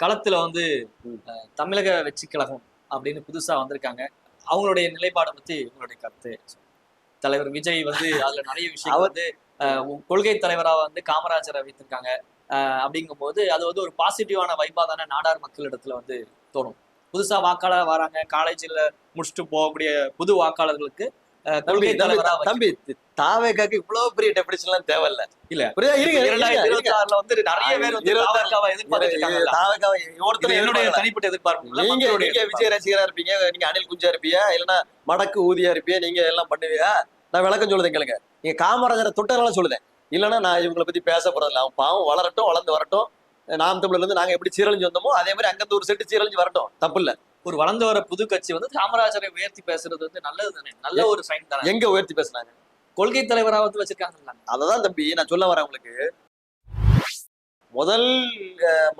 களத்துல வந்து தமிழக வெற்றி கழகம் அப்படின்னு புதுசா வந்திருக்காங்க. அவங்களுடைய நிலைப்பாடை பத்தி உங்களுடைய கருத்து. தலைவர் விஜய் வந்து அதுல நிறைய விஷயம் வந்து கொள்கை தலைவரா வந்து காமராஜரை வைத்திருக்காங்க. அப்படிங்கும்போது அது வந்து ஒரு பாசிட்டிவான வைபா தானே நாடார் மக்களிடத்துல வந்து தோணும். புதுசா வாக்காளர் வராங்க, காலேஜ்ல முடிச்சுட்டு போகக்கூடிய புது வாக்காளர்களுக்கு கொள்கை தலைவரா தம்பி தாவேக்காக்கு இவ்வளவு பெரிய டெபினிஷன் எல்லாம் தேவையில்ல. இல்ல 2026 வந்து நிறைய பேர் வந்து தாவேக்காவை எதிர்பார்த்திருக்காங்க. என்னுடைய தனிப்பட்ட எதிர்பார்ப்பு. நீங்க விஜய் ரசிகரா இருப்பீங்க, நீங்க அனில் குஞ்சா இருப்பீங்க, இல்லைன்னா மடக்கு ஊதியா இருப்பீங்க, நீங்க எல்லாம் பண்ணுவீங்க. நான் விளக்கம் சொல்லுதேன் கேளுங்க. நீங்க காமராஜரை தொட்டதெல்லாம் சொல்லுதேன். இல்லைன்னா நான் இவங்களை பத்தி பேச போறதில்ல. அவன் பாவம் வளரட்டும், வளர்ந்து வரட்டும். நாம் தமிழ்ல இருந்து நாங்க எப்படி சீரழிஞ்சு வந்தோமோ அதே மாதிரி அங்கிருந்து ஒரு செட்டு சீரழிஞ்சு வரட்டும், தப்பு இல்ல. ஒரு வளர்ந்து வர புது கட்சி வந்து காமராஜரை உயர்த்தி பேசுறது வந்து நல்லது தானே, நல்ல ஒரு சைன் தானே. எங்க உயர்த்தி பேசினாங்க? கொள்கை தலைவராக வந்து வச்சிருக்காங்க. அததான் தம்பி நான் சொல்ல வரேன் உங்களுக்கு. முதல்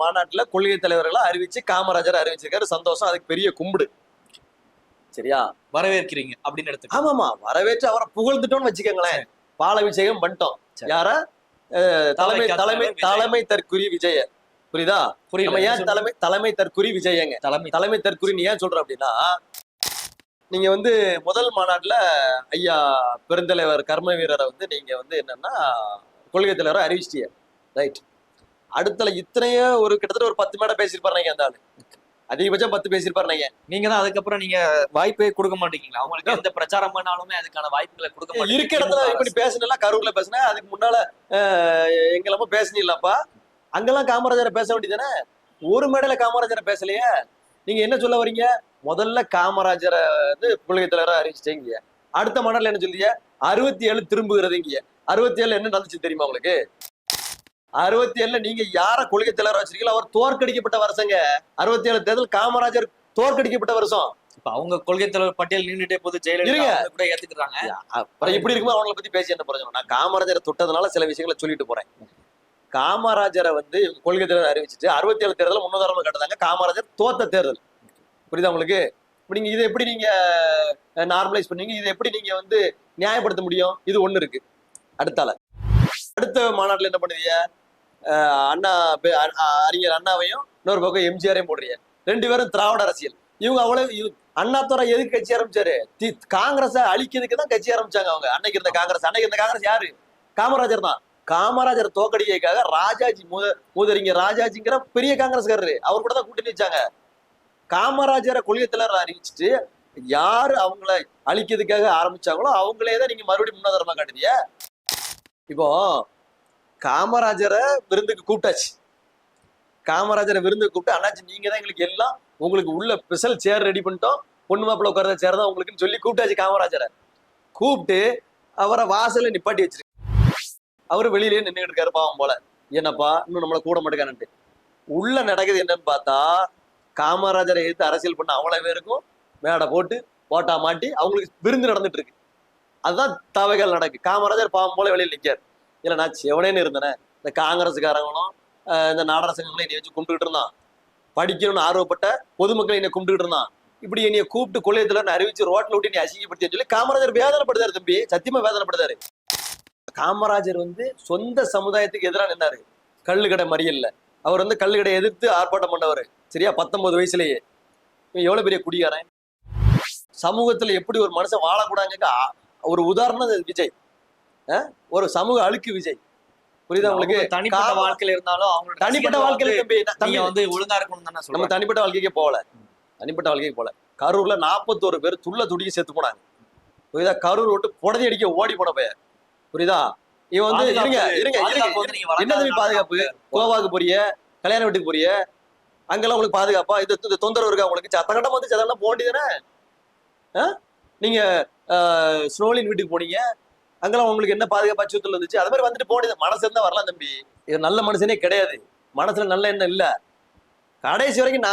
மாநாட்டுல கொள்கை தலைவர்களை அறிவிச்சு காமராஜர் அறிவிச்சிருக்காரு, சந்தோஷம், அதுக்கு பெரிய கும்பிடு. சரியா? வரவேற்கிறீங்க அப்படின்னு எடுத்து. ஆமாமா, வரவேற்று அவரை புகழ்ந்துட்டோம்னு வச்சுக்கோங்களேன். பாலாபிஷேகம் பண்ணிட்டோம். யார? தலைமை தற்குறி விஜய. புரியுதா? நம்ம ஏன் தலைமை தற்குறி விஜயங்க தலைமை தற்குறி நீ ஏன் சொல்ற அப்படின்னா, நீங்க வந்து முதல் மாநாட்டுல ஐயா பெருந்தலைவர் கர்ம வீரரை வந்து நீங்க வந்து என்னன்னா கொள்கை தலைவரை அறிவிச்சிட்டிய, ரைட்? அடுத்தல இத்தனையோ ஒரு கிட்டத்தட்ட ஒரு 10 மேடை பேசியிருப்பாரு அந்த ஆளு. அதிகபட்சம் 10 பேசியிருப்பாரு. நீங்க தான் அதுக்கப்புறம் நீங்க வாய்ப்பே கொடுக்க மாட்டீங்களா? அவங்களுக்கு எந்த பிரச்சாரம் பண்ணாலுமே அதுக்கான வாய்ப்புகளை கொடுக்க மாட்டீங்க. இருக்க இடத்துல இப்படி பேசணும். கரூர்ல பேசினேன், அதுக்கு முன்னால எங்கெல்லாமோ பேசினீங்களாப்பா. அங்கெல்லாம் காமராஜரை பேச வேண்டியதானே? ஒரு மேடையில காமராஜரை பேசலையே. நீங்க என்ன சொல்ல வரீங்க? முதல்ல காமராஜரை வந்து கொள்கை தலைவரை அறிவிச்சிட்டீங்க. அடுத்த மாநாட்டில் என்ன சொல்லிய? 67 திரும்புகிறதுங்க. 67 என்ன நடந்துச்சு தெரியுமா உங்களுக்கு? 67 நீங்க யார கொள்கை தலைவர் வச்சிருக்கீங்களோ அவர் தோற்கடிக்கப்பட்ட வருஷங்க. 67 தேர்தல் காமராஜர் தோற்கடிக்கப்பட்ட வருஷம். இப்ப அவங்க கொள்கை தலைவர் பட்டியல் நின்றுட்டே போது ஜெயலலிதா கூட ஏத்துக்கிறாங்க. அப்புறம் இப்படி இருக்கும்போது அவங்களை பத்தி பேசி என்ன பிரயோஜனம்? நான் காமராஜரை தொட்டதுனால சில விஷயங்களை சொல்லிட்டு போறேன். காமராஜரை வந்து கொள்கை தலைவர் அறிவிச்சுட்டு 67 தேர்தல் முன்னுதாரணம் காட்டுறாங்க. காமராஜர் தோத்த தேர்தல். புரியுதா உங்களுக்கு? இப்ப நீங்க இதை எப்படி நீங்க நார்மலைஸ் பண்ணீங்க? இதை எப்படி நீங்க வந்து நியாயப்படுத்த முடியும்? இது ஒண்ணு இருக்கு. அடுத்த மாநாட்டுல என்ன பண்ணுவீங்க? அண்ணா அறிஞர் அண்ணாவையும் இன்னொரு பக்கம் எம்ஜிஆரையும் போடுறீங்க. 2 பேரும் திராவிட அரசியல். இவங்க அவ்வளவு அண்ணாதுரை எதுக்கு கட்சி ஆரம்பிச்சாரு? காங்கிரஸை அழிக்கிறதுக்கு தான் கட்சி ஆரம்பிச்சாங்க. அவங்க அன்னைக்கு இருந்த காங்கிரஸ் யாரு? காமராஜர் தான். காமராஜர் தோக்கடிக்காக ராஜாஜி மூதறிஞர் ராஜாஜிங்கிற பெரிய காங்கிரஸ்காரரு அவர் கூட தான் கூட்டணி வச்சாங்க. காமராஜரை கொள்கை தலைவர் அறிவிச்சுட்டு யாரு அவங்கள அழிக்கிறதுக்காக ஆரம்பிச்சாங்களோ அவங்களே தான் நீங்க மறுபடியும் முன்னாதாரமா காட்டுறீங்க. இப்போ காமராஜரை விருந்துக்கு கூப்பிட்டாச்சு. காமராஜரை விருந்துக்கு கூப்பிட்டு, அண்ணாச்சி நீங்க தான் எங்களுக்கு எல்லாம், உங்களுக்கு உள்ள ஸ்பெஷல் சேர் ரெடி பண்ணிட்டோம், பொண்ணு மாப்பிள்ள உட்கார்ற சேர் தான் உங்களுக்குன்னு சொல்லி கூப்பிட்டாச்சு. காமராஜரை கூப்பிட்டு அவரை வாசல நிப்பாட்டி வச்சிருக்கு. அவரு வெளியிலேயே நின்றுட்டு இருக்காரு பாவம் போல. என்னப்பா இன்னும் நம்மளை கூட மாட்டேங்கானு. உள்ள நடக்குது என்னன்னு பார்த்தா, காமராஜரை எதிர்த்து அரசியல் பண்ண அவ்வளவு பேருக்கும் மேடை போட்டு போட்டா மாட்டி அவங்களுக்கு விருந்து நடந்துட்டு இருக்கு. அதுதான் தவைகள் நடக்கு. காமராஜர் பாவம் போல வெளியில் நிற்காரு. இல்லை நான் செவனேன்னு இருந்தேன். இந்த காங்கிரஸுக்காரங்களும் இந்த நாடக சங்கங்களும் என்னை வச்சு கும்பிட்டுக்கிட்டு இருந்தான். படிக்கணும்னு ஆர்வப்பட்ட பொதுமக்களை என்னை கும்பிட்டுக்கிட்டு இருந்தான். இப்படி என்னைய கூப்பிட்டு கொள்ளையத்துல அறிவிச்சு ரோட்ல விட்டு நீ அசிங்கப்படுத்தி சொல்லி காமராஜர் வேதனைப்படுத்தாரு. தம்பி சத்தியமா வேதனைப்படுத்தாரு. காமராஜர் வந்து சொந்த சமுதாயத்துக்கு எதிராக நின்னாரு. கள்ளுக்கடை மறியல்ல அவர் வந்து கள்ளுக்கடை எதிர்த்து ஆர்ப்பாட்டம் பண்ணவர். சரியா? 19 வயசுலயே. எவ்வளவு பெரிய குடியாரன். சமூகத்துல எப்படி ஒரு மனுஷன் வாழக்கூடாங்க ஒரு உதாரணம் விஜய். ஒரு சமூக அழுக்கு விஜய். புரியுதா உங்களுக்கு? தனிப்பட்ட வாழ்க்கையில இருந்தாலும் அவங்க தனிப்பட்ட வாழ்க்கையில வந்து ஒழுங்கா இருக்கணும் தானே. நம்ம தனிப்பட்ட வாழ்க்கைக்கே போல. கரூர்ல 41 பேர் துடிக்க செத்து போனாங்க. புரியுதா? கரூர் விட்டு புடதி அடிக்க ஓடி போன பையன். புரியுதா? இவன் வந்து இருங்க என்ன பாதுகாப்பு? கோவாக்கு போறிய, கல்யாண வீட்டுக்கு போறிய, அங்கெல்லாம் உங்களுக்கு பாதுகாப்பா? இது தொந்தரவு இருக்கா உங்களுக்கு? சத்தகட்டம் வந்து சதெல்லாம் போண்டிதானே. நீங்க ஸ்னோலின் வீட்டுக்கு போனீங்க, அங்கெல்லாம் உங்களுக்கு என்ன பாதுகாப்பு அச்சுறுத்தல் இருந்துச்சு? அது மாதிரி வந்துட்டு போனது. மனசு இருந்தா வரலாம் தம்பி. இது நல்ல மனுஷனே கிடையாது. மனசுல நல்ல எண்ணம் இல்ல. கடைசி வரைக்கும்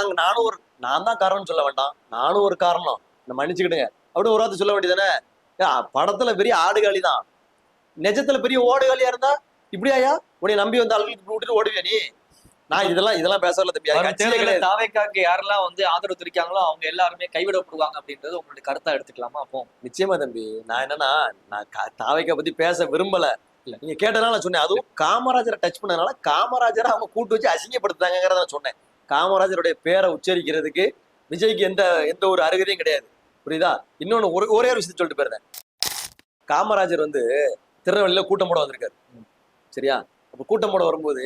நான் தான் காரணம்னு சொல்ல வேண்டாம். நானும் ஒரு காரணம், மன்னிச்சுக்கிடுங்க அப்படின்னு ஒரு வார்த்தை சொல்ல வேண்டியதானே. படத்துல பெரிய ஆடுகாலி தான், நெஜத்துல பெரிய ஓடுகாலியா இருந்தா இப்படியாயா உன்னை நம்பி வந்த ஆளுகளுக்கு விட்டுட்டு ஓடுவியா நீ? நான் இதெல்லாம் பேசல தம்பி. தாவேக்காக்கு யாரெல்லாம் வந்து ஆதரவு தெரிவிக்காங்களோ அவங்க எல்லாருமே கைவிடப்படுவாங்க அப்படின்றது உங்களுடைய கருத்தா எடுத்துக்கலாமா? அப்போ நிச்சயமா தம்பி. நான் என்னன்னா, நான் தாவேக்கா பத்தி பேச விரும்பல. இல்ல நீங்க கேட்டனால சொன்னேன். அதுவும் காமராஜரை டச் பண்ணதுனால காமராஜரை அவங்க கூட்டு வச்சு அசிங்கப்படுத்தாங்கிறத சொன்னேன். காமராஜருடைய பேரை உச்சரிக்கிறதுக்கு விஜய்க்கு எந்த எந்த ஒரு அருகதையும் கிடையாது. புரியுதா? இன்னொன்னு ஒரே ஒரு விஷயத்த சொல்லிட்டு போயிருந்தேன். காமராஜர் வந்து திருநெல்வேலியில கூட்டம் போட வந்திருக்காரு. சரியா? அப்ப கூட்டம் போட வரும்போது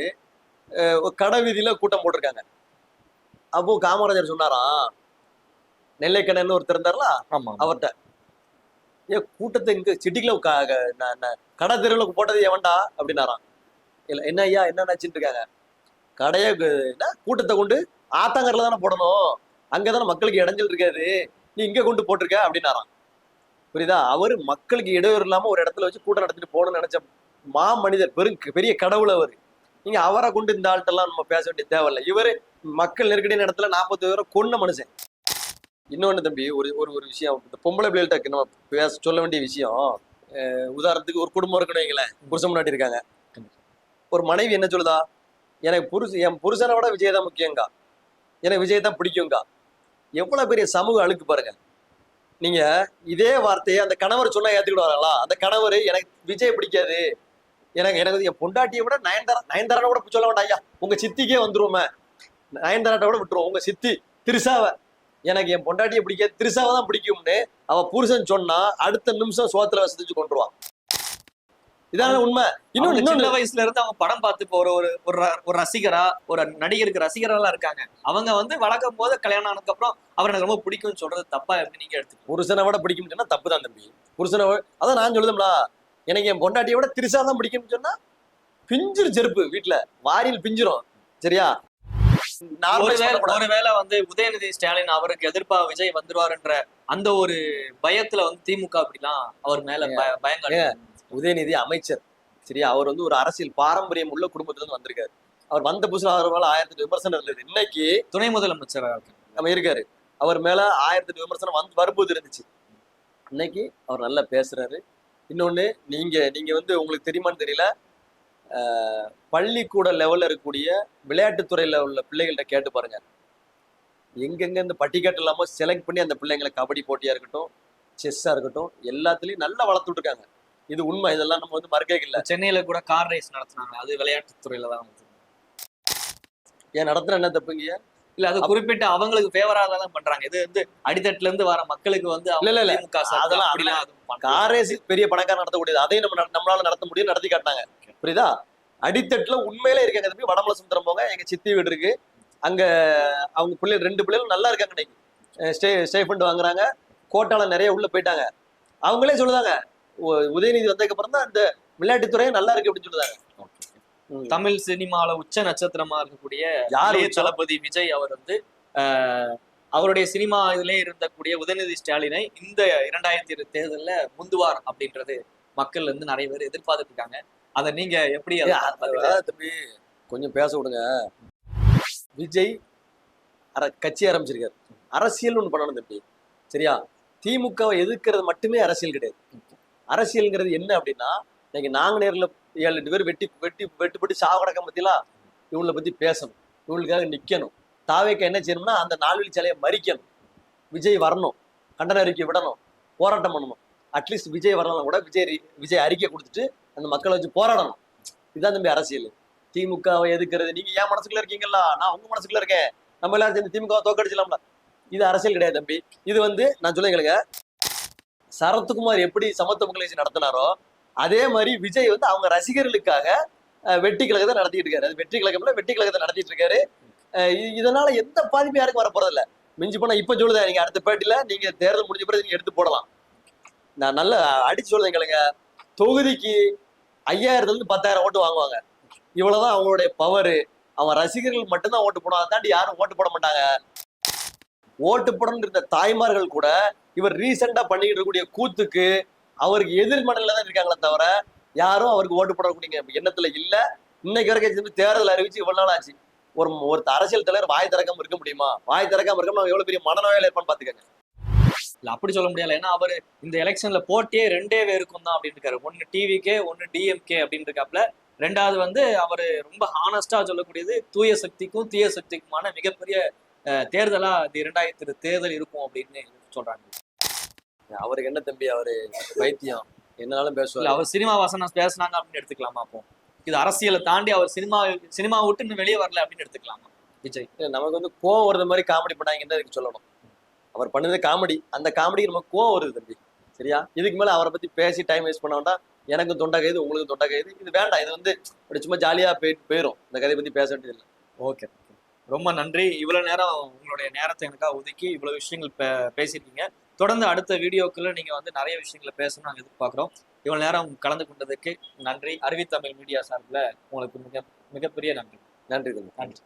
ஒரு கடை வீதியில கூட்டம் போட்டிருக்காங்க. அப்போ காமராஜர் சொன்னாராம், நெல்லைக்கண்ணன் ஒருத்தர் இருந்தார்ல, ஆமா அவர்கிட்ட, ஏன் கூட்டத்தை இங்க சிட்டிக்குள்ள கடை தெருவுல போட்டது எவன்டா அப்படின்னாராம். இல்ல என்ன ஐயா என்ன நினைச்சிட்டு இருக்காங்க, கடையை கூட்டத்தை கொண்டு ஆத்தங்கரில் தானே போடணும், அங்கதானே மக்களுக்கு இடைஞ்சல் இருக்காது, நீ இங்க கொண்டு போட்டிருக்க அப்படின்னாராம். புரியுதா? அவர் மக்களுக்கு இடையூறு இல்லாம ஒரு இடத்துல வச்சு கூட்டம் நடத்திட்டு போகணும்னு நினைச்ச மா மனிதர், பெரிய கடவுள் அவர். நீங்க அவரை கொண்டு இந்த ஆள்கிட்டலாம் நம்ம பேச வேண்டிய தேவையில்லை. இவரு மக்கள் நெருக்கடியான இடத்துல 40 பேரை கொன்ன மனுஷன். இன்னொன்னு தம்பி, ஒரு ஒரு ஒரு விஷயம், இந்த பொம்பளை பிள்ளைகிட்ட நம்ம சொல்ல வேண்டிய விஷயம், உதாரணத்துக்கு ஒரு குடும்பம் இருக்குன்னு வைங்களேன், புருஷன் முன்னாடி இருக்காங்க. ஒரு மனைவி என்ன சொல்லுதா, எனக்கு என் புருஷனை விட விஜய் தான் முக்கியங்கா, எனக்கு விஜய் தான் பிடிக்குங்கா. எவ்வளவு பெரிய சமூக அழுக்கு பாருங்க. நீங்க இதே வார்த்தையை அந்த கணவர் சொன்னா ஏத்துக்கிட்டு வராங்களா? அந்த கணவர் எனக்கு விஜய் பிடிக்காது, எனக்கு என் பொண்டாட்டியை விட நயன்தாரா கூட சொல்ல வேண்டாம் ஐயா, உங்க சித்திக்கே வந்துருவோமே, நயன்தாராட்ட விட விட்டுருவோம், உங்க சித்தி திரிசாவை, எனக்கு என் பொண்டாட்டியை பிடிக்காது, திரிசாவை தான் பிடிக்கும்னு அவ புருஷன் சொன்னா அடுத்த நிமிஷம் சோத்துல வசதிச்சு கொண்டுருவான். இதான உண்மை. இன்னொன்னு சின்ன வயசுல இருந்து அவங்க படம் பார்த்து போற ஒரு ரசிகரா, ஒரு நடிகருக்கு ரசிகரா எல்லாம் இருக்காங்க. அவங்க வந்து வளர்க்கும் போது கல்யாணம் ஆனதுக்கு அப்புறம் அவர் எனக்கு ரொம்ப பிடிக்கும்னு சொல்றது தப்பா எப்படி நீங்க எடுத்து? புருஷனை விட பிடிக்கும்னு சொன்னா தப்பு தான் தம்பி. புருஷனை அதான் நான் சொல்லுதம்ல, எனக்கு என் பொண்டாட்டியை விட திரிசா தான் பிடிக்கும்னு சொன்னா பிஞ்சிரு செருப்பு வீட்டுல வாரியில் பிஞ்சிரும். சரியா? ஒருவேளை வந்து உதயநிதி ஸ்டாலின் அவருக்கு எதிர்ப்பா விஜய் வந்துருவாருன்ற அந்த ஒரு பயத்துல வந்து திமுக அப்படிலாம் அவர் மேல பயங்கர. உதயநிதி அமைச்சர், சரியா? அவர் வந்து ஒரு அரசியல் பாரம்பரியம் உள்ள குடும்பத்துல இருந்து வந்திருக்காரு. அவர் வந்த புதுசுல அவர் மேல 1008 விமர்சனம் இருந்தது. இன்னைக்கு துணை முதலமைச்சர் நம்ம இருக்காரு, அவர் மேல 1008 விமர்சனம் வரும்போது இருந்துச்சு. இன்னைக்கு அவர் நல்லா பேசுறாரு. இன்னொன்னு, நீங்க வந்து உங்களுக்கு தெரியுமான்னு தெரியல, பள்ளிக்கூட லெவல்ல இருக்கக்கூடிய விளையாட்டுத்துறையில உள்ள பிள்ளைகள்கிட்ட கேட்டு பாருங்க, எங்கெங்க இந்த பட்டிக்காட்டு இல்லாம செலக்ட் பண்ணி அந்த பிள்ளைங்களை கபடி போட்டியா இருக்கட்டும், செஸ்ஸா இருக்கட்டும், எல்லாத்துலயும் நல்லா வளர்த்துட்டு இருக்காங்க. இது உண்மை, இதெல்லாம் நம்ம வந்து மறுக்கே இல்லை. சென்னையில கூட கார் ரேஸ் நடத்தினாங்க, அது விளையாட்டுத்துறையில தான். ஏன் நடத்துற என்ன தப்புங்க? இல்ல அது குறிப்பிட்ட அவங்களுக்கு ஃபேவரா தான் பண்றாங்க. இது வந்து அடித்தட்டுல இருந்து வர மக்களுக்கு வந்து அதெல்லாம் கார் ரேஸ் பெரிய பணக்கார நடத்தக்கூடியது, அதையும் நம்மளால நடத்த முடியும், நடத்தி காட்டினாங்க. புரியுதா? அடித்தட்டுல உண்மையிலே இருக்காங்க தம்பி. வடமலை சுந்தரம் போங்க, எங்க சித்தி வீடு இருக்கு, அங்க அவங்க பிள்ளைகள் 2 பிள்ளைகள் நல்லா இருக்காங்க. இன்னைக்கு ஸ்டே ஃபண்ட் வாங்குறாங்க, கோட்டால நிறைய உள்ள போயிட்டாங்க. அவங்களே சொல்லுதாங்க, உதயநிதி வந்ததுக்கு அப்புறம் தான் அந்த விளையாட்டுத்துறையே நல்லா இருக்கு அப்படின்னு சொல்லுதாங்க. தமிழ் சினிமால உச்ச நட்சத்திரமா இருக்கக்கூடிய தளபதி விஜய் அவர் வந்து அவருடைய சினிமா இதுலயே இருந்தக்கூடிய உதயநிதி ஸ்டாலினை இந்த 2020 தேர்தல்ல முந்துவார் அப்படின்றது மக்கள் வந்து நிறைய பேர் எதிர்பார்த்துட்டு இருக்காங்க. அதை நீங்க எப்படி? தம்பி கொஞ்சம் பேச விடுங்க. விஜய் கட்சி ஆரம்பிச்சிருக்காரு, அரசியல் ஒண்ணு பண்ணணும் தம்பி. சரியா? திமுகவை எதிர்க்கிறது மட்டுமே அரசியல் கிடையாது. அரசியல்ங்கிறது என்ன அப்படின்னா, இன்னைக்கு நாங்குநேர்ல 7-8 பேர் வெட்டுப்பட்டு சாவடக்க பத்திலாம் இவங்களை பத்தி பேசணும், இவங்களுக்காக நிக்கணும். தாவேக்க என்ன செய்யணும்னா அந்த 4 வழி சாலையை மறிக்கணும், விஜய் வரணும், கண்டன அறிக்கை விடணும், போராட்டம் பண்ணணும். அட்லீஸ்ட் விஜய் வரலாம் கூட விஜய் அறிக்கை கொடுத்துட்டு அந்த மக்களை வச்சு போராடணும். இதுதான் தம்பி அரசியல். திமுகவை எதுக்குறது, நீங்க ஏன் மனசுக்குள்ள இருக்கீங்களா, நான் உங்க மனசுக்குள்ள இருக்கேன், நம்ம எல்லாரும் சேர்ந்து திமுக தோக்கடிச்சலாம்ல, இது அரசியல் கிடையாது தம்பி. இது வந்து நான் சொல்லுங்க, சரத்குமார் எப்படி சமத்துவ மக்கள் நடத்தினாரோ அதே மாதிரி விஜய் வந்து அவங்க ரசிகர்களுக்காக வெட்டி கழகத்தை நடத்திட்டு இருக்காரு. அது வெற்றி கழகத்தை நடத்திட்டு இருக்காரு. இதனால எந்த பாதிப்பும் யாருக்கும் வர போறது இல்ல. மிஞ்சி போனா இப்ப சொல்லுதேன், நீங்க அடுத்த பேட்டில நீங்க தேர்தல் முடிஞ்ச பிறகு நீங்க எடுத்து போடலாம். நான் நல்லா அடிச்சு சொல்லுதேன் எங்களுக்கு, தொகுதிக்கு 5000 10,000 ஓட்டு வாங்குவாங்க. இவ்வளவுதான் அவங்களுடைய பவரு. அவங்க ரசிகர்கள் மட்டும்தான் ஓட்டு போடும், அதை தாண்டி யாரும் ஓட்டு போட மாட்டாங்க. ஓட்டு போடணும் இருந்த தாய்மார்கள் கூட இவர் ரீசெண்டா பண்ணிக்கிட்டு இருக்கக்கூடிய கூத்துக்கு அவருக்கு எதிர்மனையில தான் இருக்காங்களே தவிர யாரும் அவருக்கு ஓட்டு போடக்கூடிய எண்ணத்துல இல்ல. இன்னைக்கு வரைக்கும் தேர்தல் அறிவிச்சு இவ்வளவு நாள் ஆச்சு. ஒரு அரசியல் தலைவர் வாய் திறக்காம இருக்க முடியுமா? வாய் திறக்காம இருக்காம எவ்வளவு பெரிய மனநோயால இருப்பான்னு பாத்துக்கங்க. இல்ல அப்படி சொல்ல முடியல. ஏன்னா அவரு இந்த எலெக்ஷன்ல போட்டியே 2 பேருக்கும் தான் அப்படின்னு இருக்காரு. ஒன்னு டிவிகே, ஒன்னு டிஎம்கே அப்படின்னு இருக்காப்ல. 2வது வந்து அவரு ரொம்ப ஹானஸ்டா சொல்லக்கூடியது தூய சக்திக்கும் தீய சக்திக்குமான மிகப்பெரிய தேர்தலா இந்த 2020 தேர்தல் இருக்கும் அப்படின்னு சொல்றாங்க. அவருக்கு என்ன தம்பி, அவரு வைத்தியம் என்னாலும் பேசுவார். அவர் சினிமா வாசனம் பேசினாங்க அப்படின்னு எடுத்துக்கலாமா? அப்போ இது அரசியலை தாண்டி அவர் சினிமா விட்டு இன்னும் வெளியே வரல அப்படின்னு எடுத்துக்கலாமா? விஜய்? இல்ல, நமக்கு வந்து கோவம் வருது மாதிரி காமெடி பண்ணாங்கன்னு அதுக்கு சொல்லணும். அவர் பண்ணது காமெடி, அந்த காமெடிக்கு நமக்கு கோவம் வருது தம்பி. சரியா? இதுக்கு மேல அவரை பத்தி பேசி டைம் வேஸ்ட் பண்ண வேண்டாம். எனக்கும் தொண்டை கைது, உங்களுக்கும் தொண்டை கைது. இது வேண்டாம். இது வந்து அப்படி சும்மா ஜாலியா போயிரும். இந்த கதையை பத்தி பேச வேண்டியது இல்லை. ஓகே. ரொம்ப நன்றி. இவ்வளவு நேரம் உங்களுடைய நேரத்தை எனக்காக ஒதுக்கி இவ்வளவு விஷயங்கள் பேசியிருக்கீங்க. தொடர்ந்து அடுத்த வீடியோக்குள்ள நீங்க வந்து நிறைய விஷயங்களை பேசணும்னு நாங்க எதிர்பார்க்கிறோம். இவ்வளவு நேரம் கலந்து கொண்டதுக்கு நன்றி. அறிவித்தமிழ் மீடியா சார்பில் உங்களுக்கு மிகப்பெரிய நன்றி. நன்றி தம்பி. நன்றி.